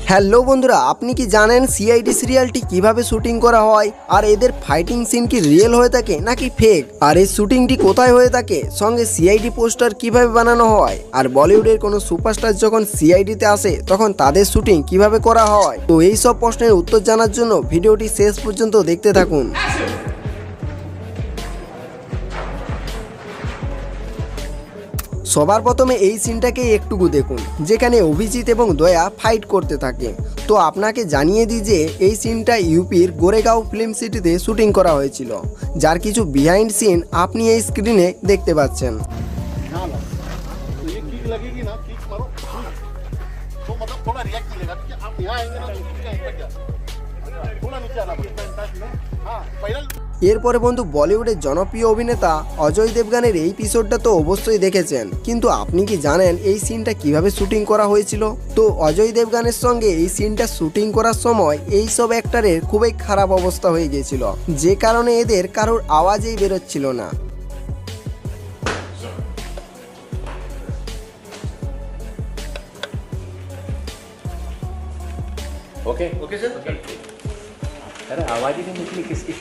Hello বন্ধুরা, আপনি কি জানেন সিআইডি সিরিয়ালটি কিভাবে শুটিং করা হয় আর এদের ফাইটিং সিন কি রিয়েল হয়ে থাকে নাকি ফেক, আর এই শুটিংটি কোথায় হয়ে থাকে, সঙ্গে সিআইডি পোস্টার কিভাবে বানানো হয়, আর বলিউডের কোনো সুপারস্টার যখন সিআইডিতে আসে তখন তাদের শুটিং কিভাবে করা হয়। তো এই সব প্রশ্নের উত্তর জানার জন্য ভিডিওটি শেষ পর্যন্ত দেখতে থাকুন। সবার প্রথমে এই সিনটাকে একটুকু দেখুন, যেখানে অভিজিৎ এবং দয়া ফাইট করতে থাকে। তো আপনাকে জানিয়ে দিই যে এই সিনটা ইউপির গোরেগাঁও ফিল্ম সিটিতে শুটিং করা হয়েছিল, যার কিছু বিহাইন্ড সিন আপনি এই স্ক্রিনে দেখতে পাচ্ছেন। এরপরে বন্ধু, বলিউডের জনপ্রিয় অভিনেতা অজয় দেবগানের এই এপিসোডটা তো অবশ্যই দেখেছেন, কিন্তু আপনি কি জানেন এই সিনটা কিভাবে শুটিং করা হয়েছিল? তো অজয় দেবগানের সঙ্গে এই সিনটা শুটিং করার সময় এই সব অ্যাক্টরের খুবই খারাপ অবস্থা হয়ে গিয়েছিল, যে কারণে এদের কারোর আওয়াজই বেরোচ্ছিল না। Okay okay sir. अरे आवाज ही नहीं निकली किसकी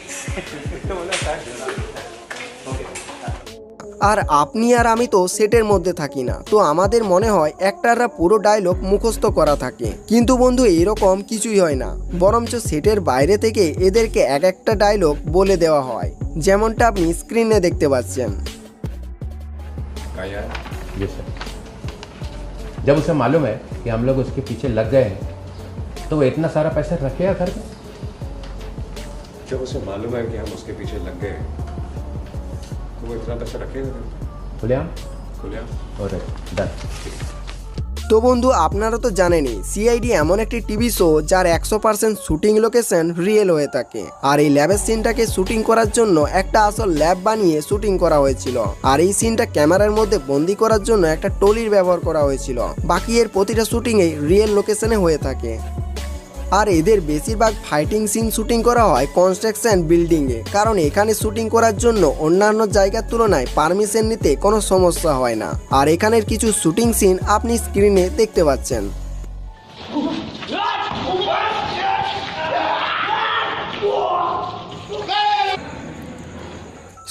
तो बोला स्टार्ट। ओके। আর আপনি আর আমি তো সেটের মধ্যে থাকি না, তো আমাদের মনে হয় অ্যাক্টররা পুরো ডায়লগ মুখস্থ করা থাকে, কিন্তু বন্ধু এরকম কিছুই হয় না, বরঞ্চ সেটের বাইরে থেকে এদেরকে এক একটা ডায়লগ বলে দেওয়া হয়, যেমনটা আপনি স্ক্রিনে দেখতে পাচ্ছেন। जब उसे मालूम है कि हम लोग उसके पीछे लग गए हैं तो वो इतना सारा पैसा रखेगा घर में? जब उसे मालूम है कि हम उसके पीछे लग गए हैं तो वो इतना पैसा रखेगा? खुलेआम और डन। তো বন্ধু আপনারা তো জানেনই সিআইডি এমন একটি টিভি শো যার 100% শুটিং লোকেশন রিয়েল হয়ে থাকে, আর এই ল্যাবের সিনটাকে শুটিং করার জন্য একটা আসল ল্যাব বানিয়ে শুটিং করা হয়েছিল, আর এই সিনটা ক্যামেরার মধ্যে বন্দি করার জন্য একটা টলির ব্যবহার করা হয়েছিল। বাকি এর প্রতিটা শুটিংয়ে রিয়েল লোকেশনে হয়ে থাকে। আর এদের বেশিরভাগ ফাইটিং সিন শুটিং করা হয় কনস্ট্রাকশন বিল্ডিংয়ে, কারণ এখানে শুটিং করার জন্য অন্যান্য জায়গার তুলনায় পারমিশন নিতে কোনো সমস্যা হয় না। আর এখানের কিছু শুটিং সিন আপনি স্ক্রিনে দেখতে পাচ্ছেন।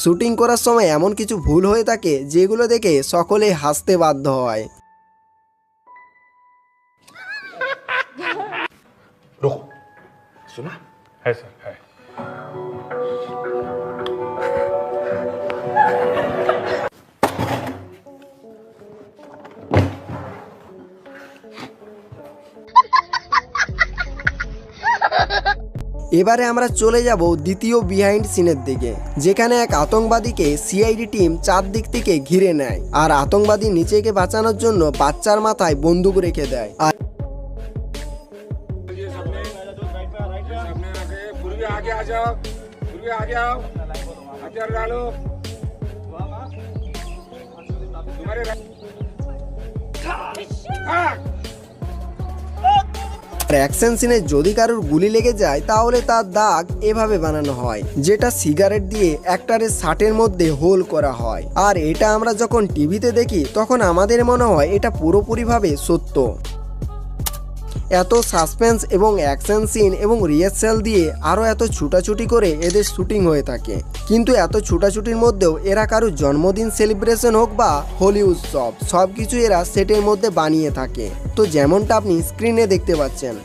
শুটিং করার সময় এমন কিছু ভুল হয়ে থাকে যেগুলো দেখে সকলেই হাসতে বাধ্য হয়। रुको, सुना है सर है। এবারে আমরা চলে যাব দ্বিতীয় বিহাইন্ড সিনের দিকে, যেখানে এক আতঙ্কবাদীকে সিআইডি টিম চারদিক থেকে ঘিরে নেয়, আর আতঙ্কবাদী নিচেকে বাঁচানোর জন্য বাচ্চার মাথায় বন্দুক রেখে দেয়। আর অ্যাকশন সিনে যদি কারোর গুলি লেগে যায় তাহলে তার দাগ এভাবে বানানো হয়, যেটা সিগারেট দিয়ে অ্যাক্টরের শার্টের মধ্যে হোল করা হয়। আর এটা আমরা যখন টিভিতে দেখি তখন আমাদের মনে হয় এটা পুরোপুরিভাবে সত্য। এত সাসপেন্স এবং অ্যাকশন সিন এবং রিহার্সাল দিয়ে আরও এত ছুটাছুটি করে এদের শুটিং হয়ে থাকে, কিন্তু এত ছুটাছুটির মধ্যেও এরা কারোর জন্মদিন সেলিব্রেশন হোক বা হোলি উৎসব, সব কিছু এরা সেটের মধ্যে বানিয়ে থাকে। তো যেমনটা আপনি স্ক্রিনে দেখতে পাচ্ছেন।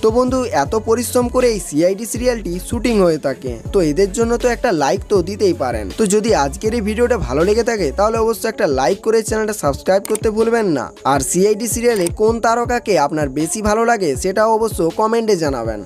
তো বন্ধু এত পরিশ্রম করে এই সিআইডি সিরিয়ালটি শুটিং হয়ে থাকে, তো এদের জন্য তো একটা লাইক তো দিতেই পারেন। তো যদি আজকের এই ভিডিওটা ভালো লেগে থাকে তাহলে অবশ্যই একটা লাইক করে চ্যানেলটা সাবস্ক্রাইব করতে ভুলবেন না। আর সিআইডি সিরিয়ালে কোন তারকাকে আপনার বেশি ভালো লাগে সেটাও অবশ্য কমেন্টে জানাবেন।